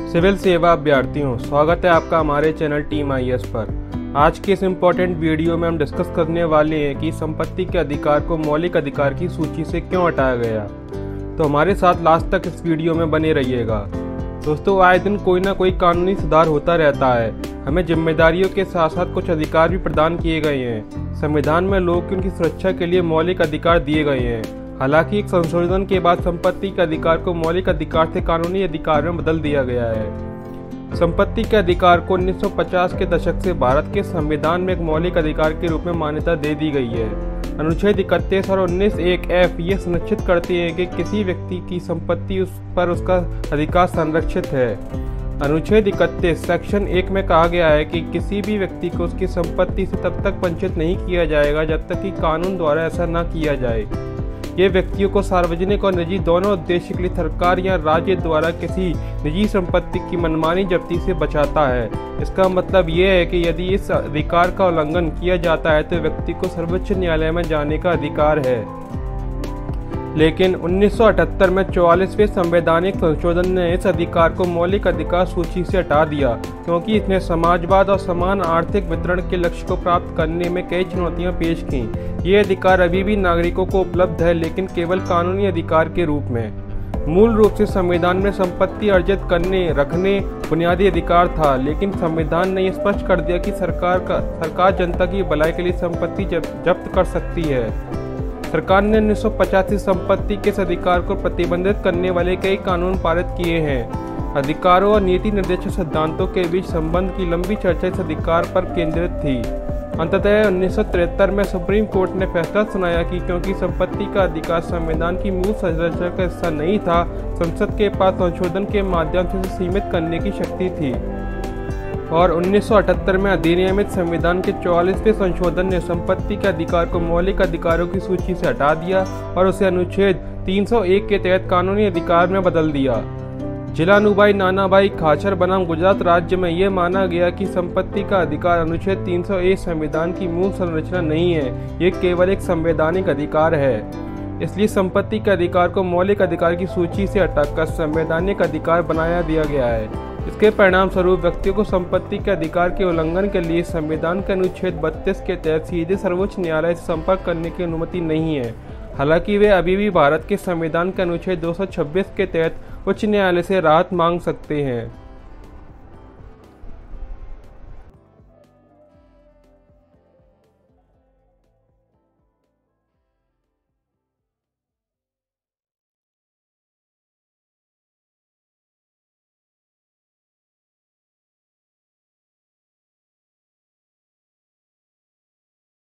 Civil सेवा अभ्यर्थियों, स्वागत है आपका हमारे चैनल टीम आईएएस पर। आज के इस इम्पोर्टेंट वीडियो में हम डिस्कस करने वाले हैं कि संपत्ति के अधिकार को मौलिक अधिकार की सूची से क्यों हटाया गया। तो हमारे साथ लास्ट तक इस वीडियो में बने रहिएगा। दोस्तों, आए दिन कोई ना कोई कानूनी सुधार होता रहता है। हमें जिम्मेदारियों के साथ साथ कुछ अधिकार भी प्रदान किए गए हैं। संविधान में लोग की उनकी सुरक्षा के लिए मौलिक अधिकार दिए गए हैं। हालांकि एक संशोधन के बाद संपत्ति के अधिकार को मौलिक अधिकार से कानूनी अधिकार में बदल दिया गया है। संपत्ति के अधिकार को 1950 के दशक से भारत के संविधान में एक मौलिक अधिकार के रूप में मान्यता दे दी गई है। अनुच्छेद 31 और 19(1)(f) ये सुनिश्चित करते हैं कि किसी व्यक्ति की संपत्ति उस पर उसका अधिकार संरक्षित है। अनुच्छेद 31 सेक्शन 1 में कहा गया है कि किसी भी व्यक्ति को उसकी संपत्ति से तब तक वंचित नहीं किया जाएगा जब तक कि कानून द्वारा ऐसा न किया जाए। ये व्यक्तियों को सार्वजनिक और निजी दोनों उद्देश्य के लिए सरकार या राज्य द्वारा किसी निजी संपत्ति की मनमानी जब्ती से बचाता है। इसका मतलब ये है कि यदि इस अधिकार का उल्लंघन किया जाता है तो व्यक्ति को सर्वोच्च न्यायालय में जाने का अधिकार है। लेकिन 1978 में 44वें संवैधानिक संशोधन ने इस अधिकार को मौलिक अधिकार सूची से हटा दिया, क्योंकि इसने समाजवाद और समान आर्थिक वितरण के लक्ष्य को प्राप्त करने में कई चुनौतियां पेश की। ये अधिकार अभी भी नागरिकों को उपलब्ध है, लेकिन केवल कानूनी अधिकार के रूप में। मूल रूप से संविधान में संपत्ति अर्जित करने रखने बुनियादी अधिकार था, लेकिन संविधान ने यह स्पष्ट कर दिया कि सरकार जनता की भलाई के लिए संपत्ति जब्त कर सकती है। सरकार ने 1985 संपत्ति के इस अधिकार को प्रतिबंधित करने वाले कई कानून पारित किए हैं। अधिकारों और नीति निर्देशक सिद्धांतों के बीच संबंध की लंबी चर्चा इस अधिकार पर केंद्रित थी। अंततः 1973 में सुप्रीम कोर्ट ने फैसला सुनाया कि क्योंकि संपत्ति का अधिकार संविधान की मूल संरचना का हिस्सा नहीं था, संसद के पास संशोधन के माध्यम से इसे सीमित करने की शक्ति थी। और 1978 में अधिनियमित संविधान के 44वें संशोधन ने संपत्ति के अधिकार को मौलिक अधिकारों की सूची से हटा दिया और उसे अनुच्छेद 301 के तहत कानूनी अधिकार में बदल दिया। जिला नुभाई नानाभाई खाचर बनाम गुजरात राज्य में यह माना गया कि संपत्ति का अधिकार अनुच्छेद 301 संविधान की मूल संरचना नहीं है, ये केवल एक संवैधानिक अधिकार है। इसलिए संपत्ति के अधिकार को मौलिक अधिकार की सूची से हटाकर संवैधानिक अधिकार बनाया दिया गया है। इसके परिणाम स्वरूप व्यक्तियों को संपत्ति के अधिकार के उल्लंघन के लिए संविधान के अनुच्छेद 32 के तहत सीधे सर्वोच्च न्यायालय से संपर्क करने की अनुमति नहीं है। हालांकि वे अभी भी भारत के संविधान के अनुच्छेद 226 के तहत उच्च न्यायालय से राहत मांग सकते हैं।